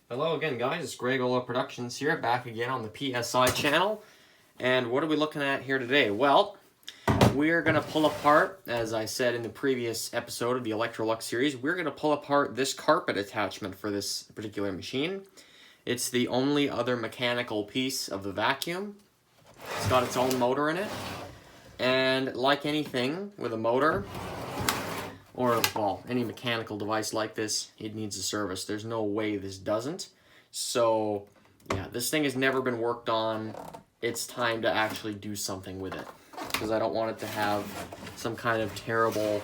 Hello again, guys. It's Greg Ola Productions here, back again on the PSI channel. And what are we looking at here today? Well, we're going to pull apart, as I said in the previous episode of the Electrolux series, we're going to pull apart this carpet attachment for this particular machine. It's the only other mechanical piece of the vacuum. It's got its own motor in it. And like anything with a motor, or, well, any mechanical device like this, it needs a service. There's no way this doesn't. So, yeah, this thing has never been worked on. It's time to actually do something with it. Because I don't want it to have some kind of terrible,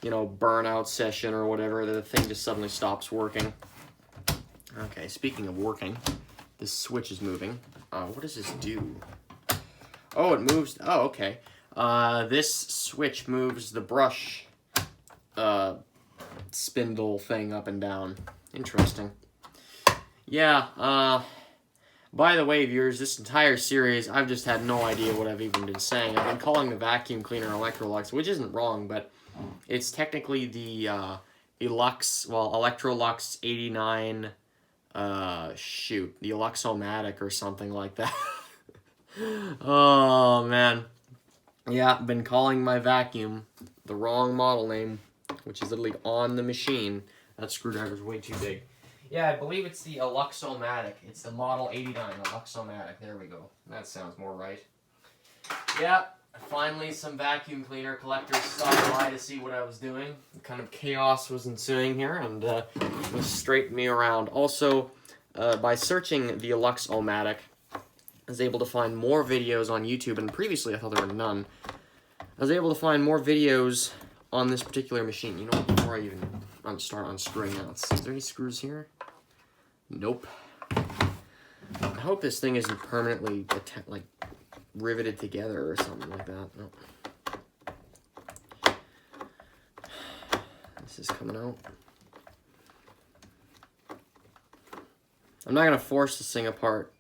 you know, burnout session or whatever. The thing just suddenly stops working. Okay, speaking of working, this switch is moving. What does this do? Oh, it moves. Oh, okay. This switch moves the brush spindle thing up and down. Interesting. Yeah, by the way, viewers, this entire series, I've just had no idea what I've even been saying. I've been calling the vacuum cleaner Electrolux, which isn't wrong, but it's technically the Electrolux 89, the Eluxomatic or something like that. Oh, man. Yeah, I've been calling my vacuum the wrong model name, which is literally on the machine. That screwdriver's way too big. Yeah, I believe it's the Eluxomatic. It's the model 89, Eluxomatic. There we go. That sounds more right. Yeah, finally some vacuum cleaner collectors stopped by to see what I was doing. Kind of chaos was ensuing here, and was straightened me around. Also, by searching the Eluxomatic, I was able to find more videos on YouTube, and previously I thought there were none. I was able to find more videos on this particular machine. You know what, before I even start unscrewing out, is there any screws here? Nope. I hope this thing isn't permanently like riveted together or something like that. Nope. This is coming out. I'm not gonna force this thing apart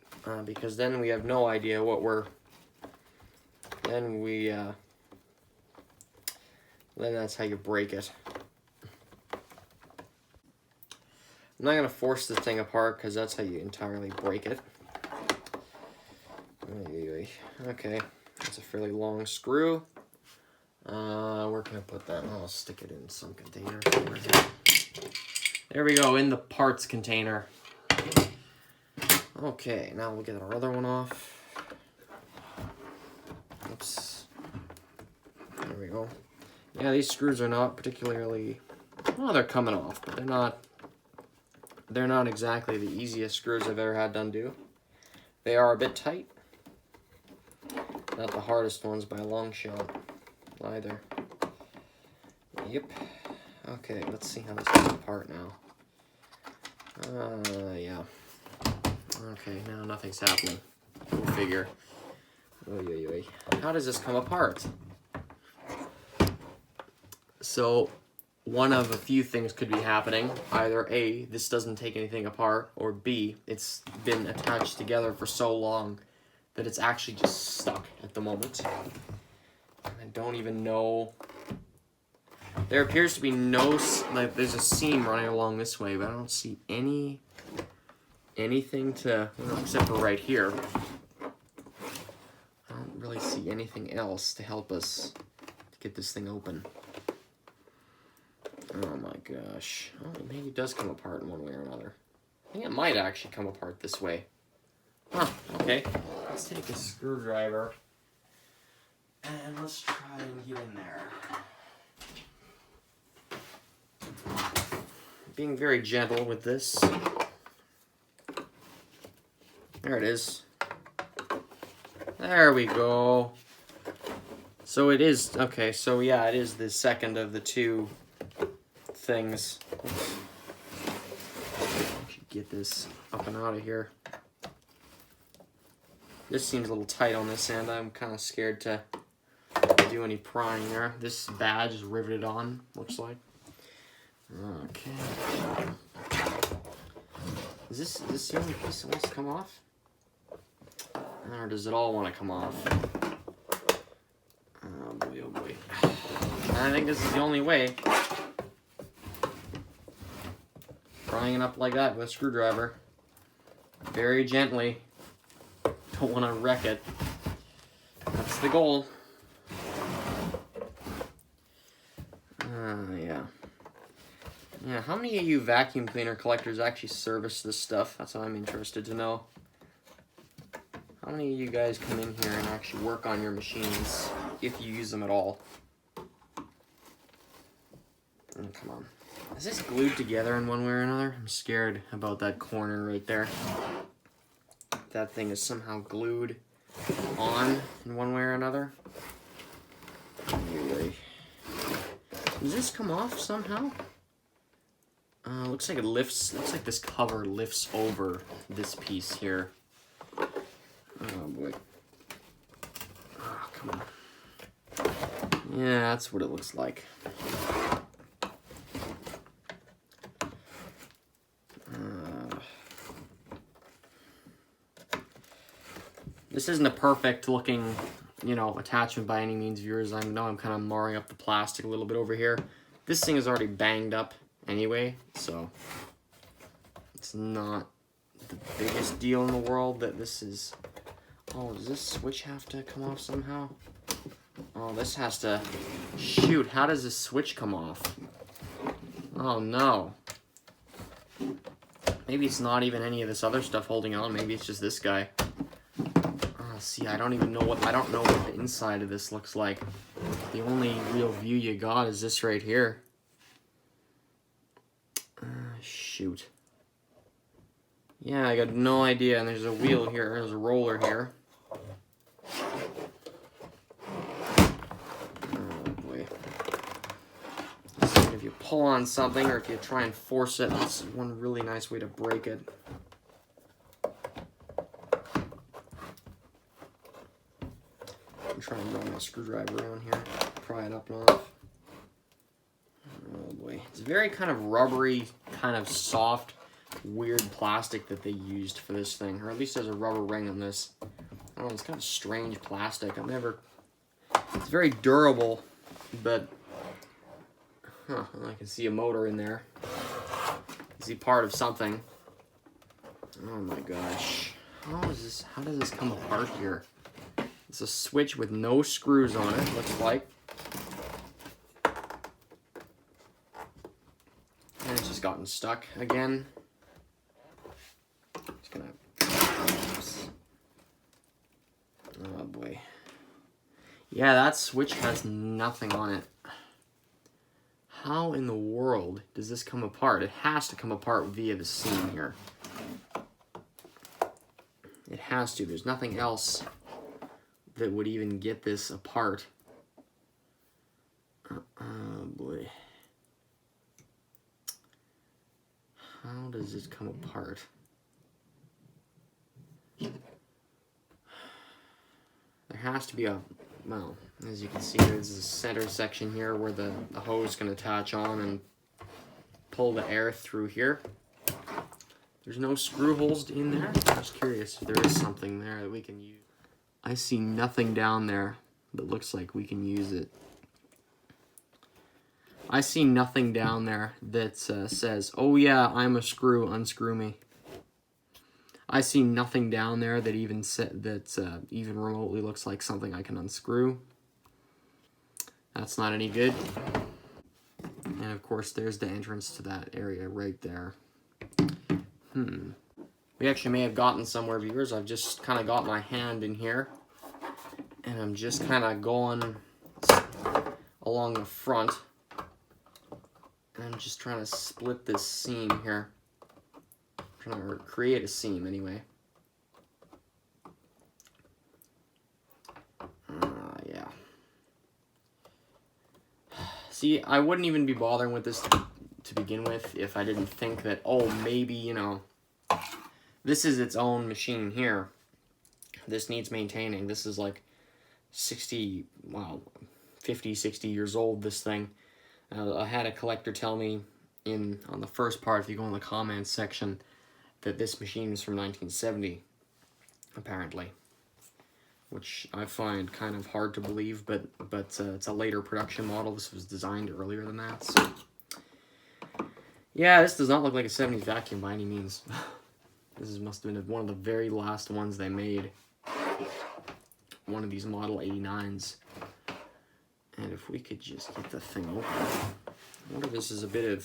because then we have no idea what we're. Then that's how you break it. I'm not going to force the thing apart because that's how you entirely break it. Okay, that's a fairly long screw. Where can I put that? I'll stick it in some container. There we go, in the parts container. Okay, now we'll get our other one off. Oops. There we go. Yeah, these screws are not particularly, well, they're coming off, but they're not exactly the easiest screws I've ever had done do. They are a bit tight. Not the hardest ones by a long shot either. Yep. Okay, let's see how this comes apart now. Yeah. Okay, now nothing's happening. Go figure. How does this come apart? So, one of a few things could be happening. Either A, this doesn't take anything apart, or B, it's been attached together for so long that it's actually just stuck at the moment. I don't even know. There appears to be no, like, there's a seam running along this way, but I don't see anything to, you know, except for right here. I don't really see anything else to help us get this thing open. Oh my gosh. Oh, maybe it does come apart in one way or another. I think it might actually come apart this way. Huh, okay. Let's take a screwdriver and let's try and get in there. Being very gentle with this. There it is. There we go. So it is, okay, so yeah, it is the second of the two things. I should get this up and out of here. This seems a little tight on this end. I'm kind of scared to do any prying there. This badge is riveted on, looks like. Okay. Is this the only piece that wants to come off? Or does it all want to come off? Oh boy, oh boy. I think this is the only way. Prying it up like that with a screwdriver. very gently. Don't want to wreck it. That's the goal. Yeah. Yeah, how many of you vacuum cleaner collectors actually service this stuff? That's what I'm interested to know. How many of you guys come in here and actually work on your machines, if you use them at all? Oh, come on. Is this glued together in one way or another? I'm scared about that corner right there. That thing is somehow glued on in one way or another. Really? Does this come off somehow? Looks like it lifts. Looks like this cover lifts over this piece here. Oh boy. Oh, come on. Yeah, that's what it looks like. This isn't a perfect looking, you know, attachment by any means, viewers. I know I'm kind of marring up the plastic a little bit over here. This thing is already banged up anyway, so it's not the biggest deal in the world that this is. Oh, does this switch have to come off somehow? Oh, this has to. Shoot, how does this switch come off? Oh no. Maybe it's not even any of this other stuff holding on. Maybe it's just this guy. See, I don't even know what, I don't know what the inside of this looks like. The only real view you got is this right here. Shoot. Yeah, I got no idea, and there's a wheel here, there's a roller here. Oh boy. So if you pull on something, or if you try and force it, that's one really nice way to break it. I'm trying to run my screwdriver around here, pry it up and off. Oh boy. It's very kind of rubbery, kind of soft, weird plastic that they used for this thing, or at least there's a rubber ring on this. I don't know, it's kind of strange plastic. It's very durable, but, I can see a motor in there. I see part of something. Oh my gosh. How does this come apart here? It's a switch with no screws on it, looks like. And it's just gotten stuck again. Just gonna... Oops. Oh boy. Yeah, that switch has nothing on it. How in the world does this come apart? It has to come apart via the seam here. It has to. There's nothing else that would even get this apart. Oh boy. How does this come apart? There has to be a, well, as you can see, there's a center section here where the hose can attach on and pull the air through here. There's no screw holes in there. I'm just curious if there is something there that we can use. I see nothing down there that looks like we can use it. I see nothing down there that says, oh yeah, I'm a screw, unscrew me. I see nothing down there that even even remotely looks like something I can unscrew. That's not any good. And of course, there's the entrance to that area right there. We actually may have gotten somewhere, viewers. I've just kind of got my hand in here, and I'm just kind of going along the front, and I'm just trying to split this seam here. I'm trying to create a seam anyway. Yeah. See, I wouldn't even be bothering with this to begin with if I didn't think that, oh, maybe, you know, this is its own machine here. This needs maintaining. This is like 50, 60 years old, this thing. I had a collector tell me on the first part, if you go in the comments section, that this machine is from 1970, apparently. Which I find kind of hard to believe, but it's a later production model. This was designed earlier than that, so... Yeah, this does not look like a 70s vacuum by any means. This must have been one of the very last ones they made. One of these Model 89s. And if we could just get the thing open. I wonder if this is a bit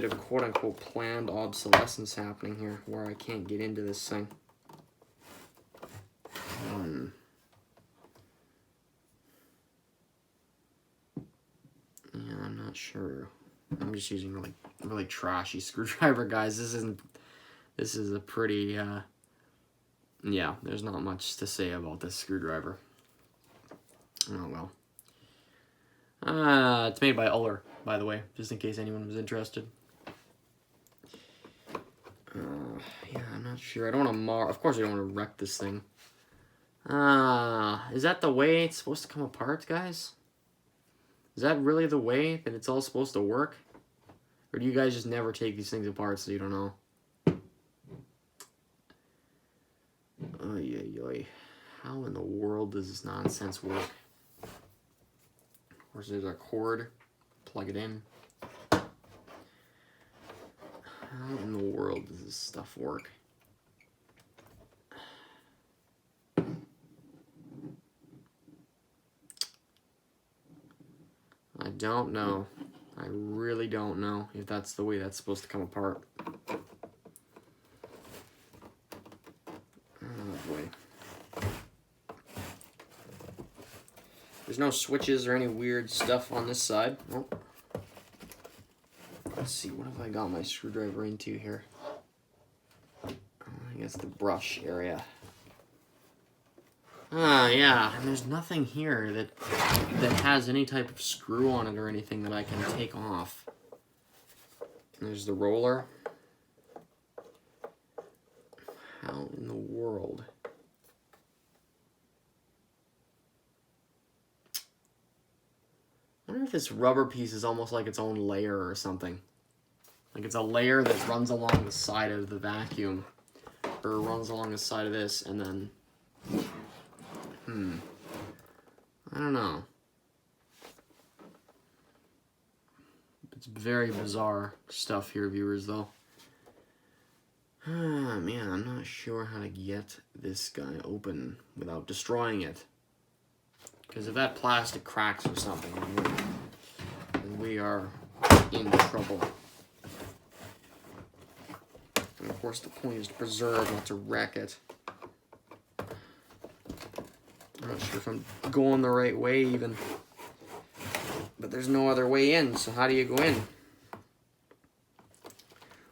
of quote-unquote planned obsolescence happening here, where I can't get into this thing. Yeah, I'm not sure. I'm just using really trashy screwdriver, guys. This is a pretty yeah, there's not much to say about this screwdriver. Oh well. It's made by Uller, by the way, just in case anyone was interested. Yeah, I'm not sure. I don't want to of course I don't want to wreck this thing. Is that the way it's supposed to come apart, guys? Is that really the way that it's all supposed to work? Or do you guys just never take these things apart so you don't know? Oy, oy, oy. How in the world does this nonsense work? Of course, there's our cord. Plug it in. How in the world does this stuff work? I don't know. I really don't know if that's the way that's supposed to come apart. Oh boy. There's no switches or any weird stuff on this side. Nope. Let's see, what have I got my screwdriver into here? I guess the brush area. Yeah, and there's nothing here that has any type of screw on it or anything that I can take off. There's the roller. How in the world? I wonder if this rubber piece is almost like its own layer or something. Like it's a layer that runs along the side of the vacuum. Or runs along the side of this and then... I don't know. It's very bizarre stuff here, viewers, though. Man, I'm not sure how to get this guy open without destroying it. Because if that plastic cracks or something, then we are in trouble. And of course, the point is to preserve, not to wreck it. I'm not sure if I'm going the right way even. But there's no other way in, so how do you go in?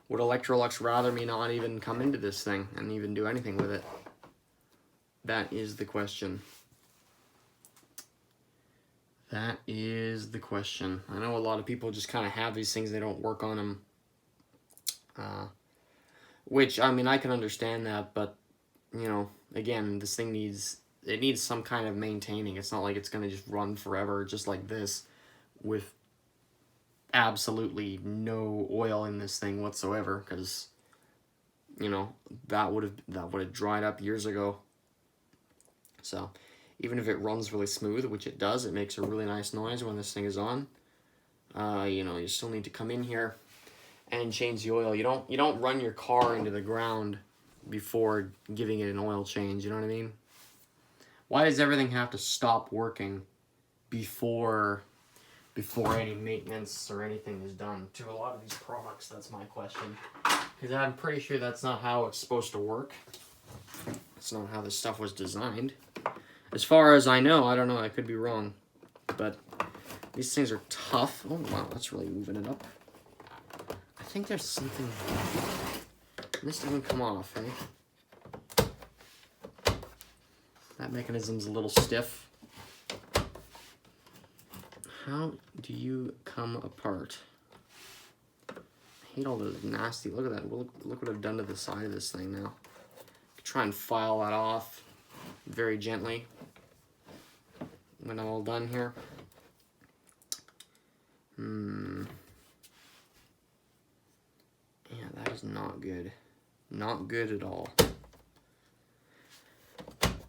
Would Electrolux rather me not even come into this thing and even do anything with it? That is the question. That is the question. I know a lot of people just kind of have these things, they don't work on them. Which, I mean, I can understand that, but, you know, again, this thing needs some kind of maintaining. It's not like it's going to just run forever just like this with absolutely no oil in this thing whatsoever, because, you know, that would have dried up years ago. So even if it runs really smooth, which it does, it makes a really nice noise when this thing is on. You know, you still need to come in here and change the oil. You don't run your car into the ground before giving it an oil change, you know what I mean? Why does everything have to stop working before any maintenance or anything is done to a lot of these products? That's my question. Because I'm pretty sure that's not how it's supposed to work. That's not how this stuff was designed. As far as I know, I don't know, I could be wrong. But these things are tough. Oh wow, that's really moving it up. I think there's something... This doesn't come off, eh? That mechanism's a little stiff. How do you come apart? I hate all those nasty... Look at that. Look what I've done to the side of this thing now. Try and file that off very gently when I'm all done here. Yeah, that is not good. Not good at all.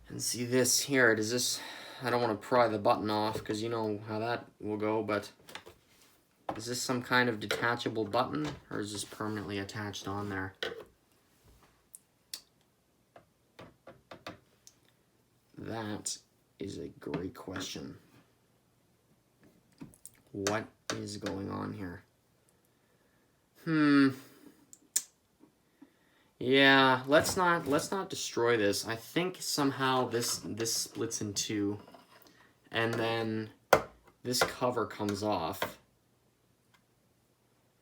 And see this here, does this... I don't want to pry the button off because you know how that will go, but is this some kind of detachable button or is this permanently attached on there? That is a great question. What is going on here? Yeah, let's not destroy this. I think somehow this splits in two, and then this cover comes off,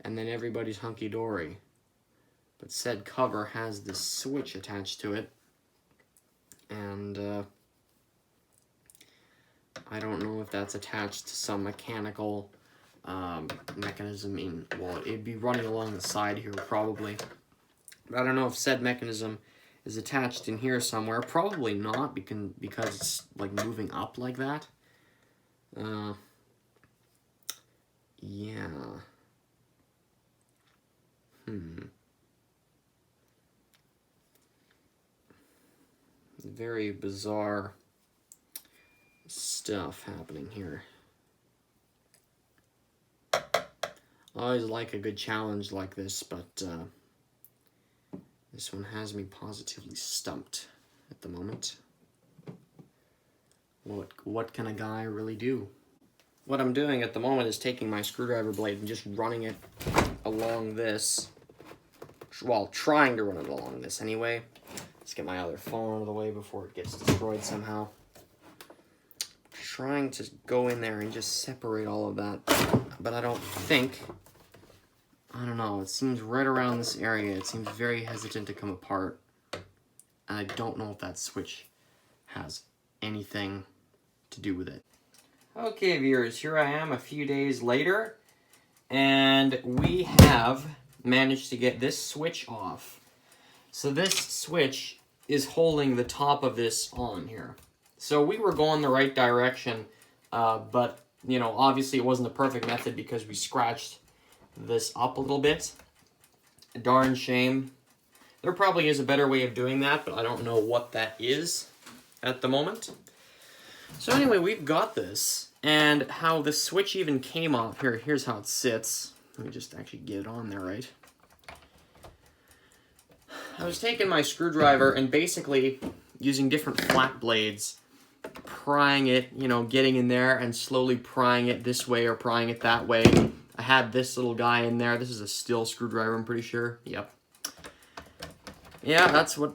and then everybody's hunky-dory. But said cover has this switch attached to it, and I don't know if that's attached to some mechanical mechanism well, it'd be running along the side here probably. But I don't know if said mechanism is attached in here somewhere. Probably not, because it's like moving up like that. Yeah. Very bizarre stuff happening here. I always like a good challenge like this, but this one has me positively stumped at the moment. What can a guy really do? What I'm doing at the moment is taking my screwdriver blade and just running it along this. Well, trying to run it along this anyway. Let's get my other phone out of the way before it gets destroyed somehow. Trying to go in there and just separate all of that, but I don't know, it seems right around this area, it seems very hesitant to come apart. And I don't know if that switch has anything to do with it. Okay, viewers, here I am a few days later, and we have managed to get this switch off. So this switch is holding the top of this on here. So we were going the right direction, but, you know, obviously it wasn't the perfect method because we scratched this up a little bit. A darn shame. There probably is a better way of doing that, but I don't know what that is at the moment. So anyway, we've got this, and how the switch even came off. Here's how it sits. Let me just actually get it on there right. I was taking my screwdriver and basically using different flat blades, prying it, you know, getting in there and slowly prying it this way or prying it that way. I had this little guy in there. This is a steel screwdriver, I'm pretty sure. Yep. Yeah,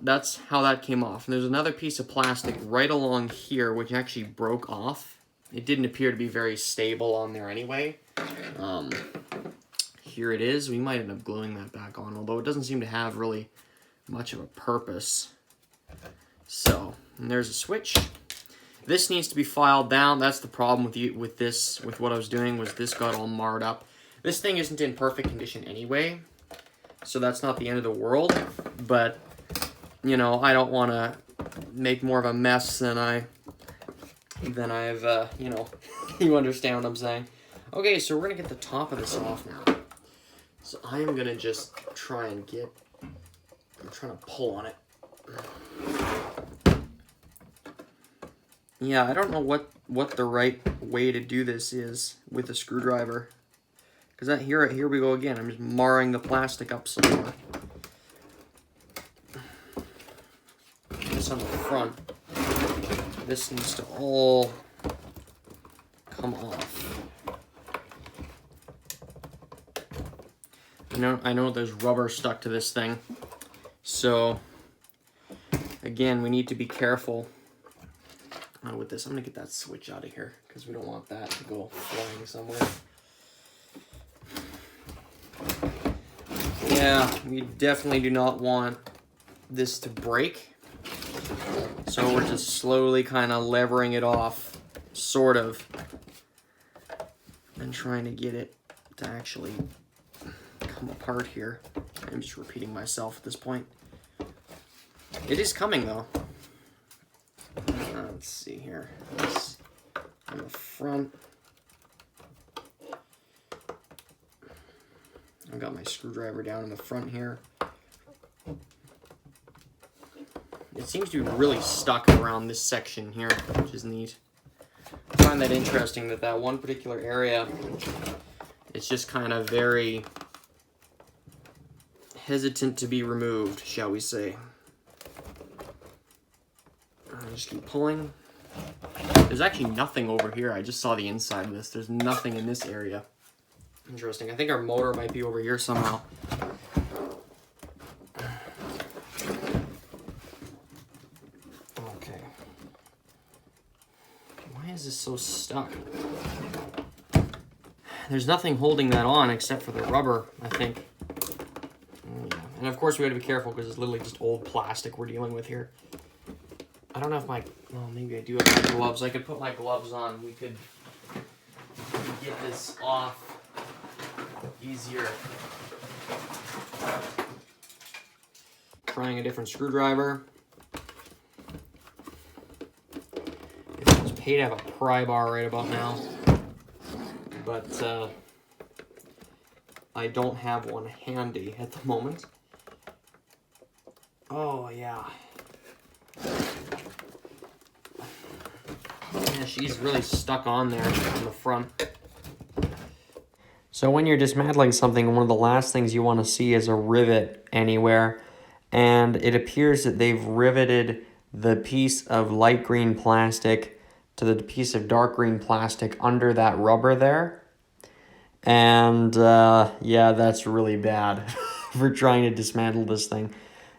that's how that came off. And there's another piece of plastic right along here which actually broke off. It didn't appear to be very stable on there anyway. Here it is. We might end up gluing that back on, although it doesn't seem to have really much of a purpose. So, and there's a switch. This needs to be filed down. That's the problem with what I was doing, was this got all marred up. This thing isn't in perfect condition anyway, so that's not the end of the world. But, you know, I don't want to make more of a mess than I've, you know, you understand what I'm saying. Okay, so we're going to get the top of this off now. So I am going to just try and I'm trying to pull on it. Yeah, I don't know what the right way to do this is with a screwdriver. Because here we go again. I'm just marring the plastic up some more. This on the front. This needs to all come off. I know there's rubber stuck to this thing. So, again, we need to be careful with this. I'm going to get that switch out of here because we don't want that to go flying somewhere. Yeah, we definitely do not want this to break. So we're just slowly kind of levering it off, sort of, and trying to get it to actually come apart here. I'm just repeating myself at this point. It is coming though. Let's see here. This on the front. I've got my screwdriver down in the front here. It seems to be really stuck around this section here, which is neat. I find that interesting that one particular area, it's just kind of very hesitant to be removed, shall we say. I just keep pulling. There's actually nothing over here. I just saw the inside of this. There's nothing in this area. Interesting. I think our motor might be over here somehow. Okay. Why is this so stuck? There's nothing holding that on except for the rubber, I think. Yeah. And of course we gotta be careful because it's literally just old plastic we're dealing with here. I don't know if my, well, maybe I do have my gloves. I could put my gloves on. We could get this off easier. Trying a different screwdriver. I was paid to have a pry bar right about now, but I don't have one handy at the moment. Oh yeah. Yeah, she's really stuck on there on the front. So when you're dismantling something, one of the last things you want to see is a rivet anywhere. And it appears that they've riveted the piece of light green plastic to the piece of dark green plastic under that rubber there. And yeah, that's really bad for trying to dismantle this thing.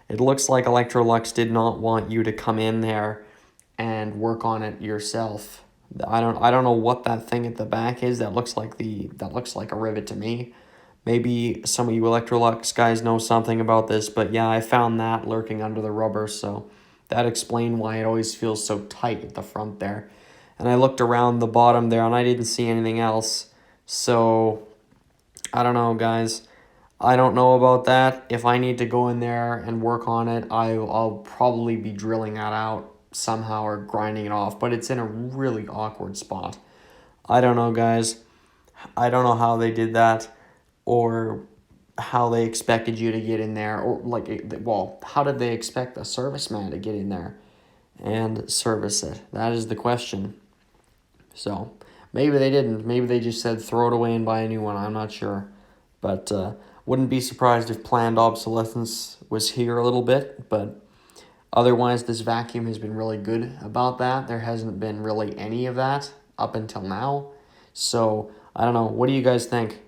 It looks like Electrolux did not want you to come in there and work on it yourself. I don't know what that thing at the back is. That looks like a rivet to me. Maybe some of you Electrolux guys know something about this, but yeah, I found that lurking under the rubber, so that explained why it always feels so tight at the front there. And I looked around the bottom there and I didn't see anything else. So I don't know, guys. I don't know about that. If I need to go in there and work on it, I'll probably be drilling that out somehow or grinding it off, but it's in a really awkward spot. I don't know, guys. I don't know how they did that or how they expected you to get in there, or well, how did they expect a serviceman to get in there and service it? That is the question. So maybe they didn't. Maybe they just said throw it away and buy a new one. I'm not sure. But wouldn't be surprised if planned obsolescence was here a little bit. But otherwise, this vacuum has been really good about that. There hasn't been really any of that up until now. So I don't know. What do you guys think?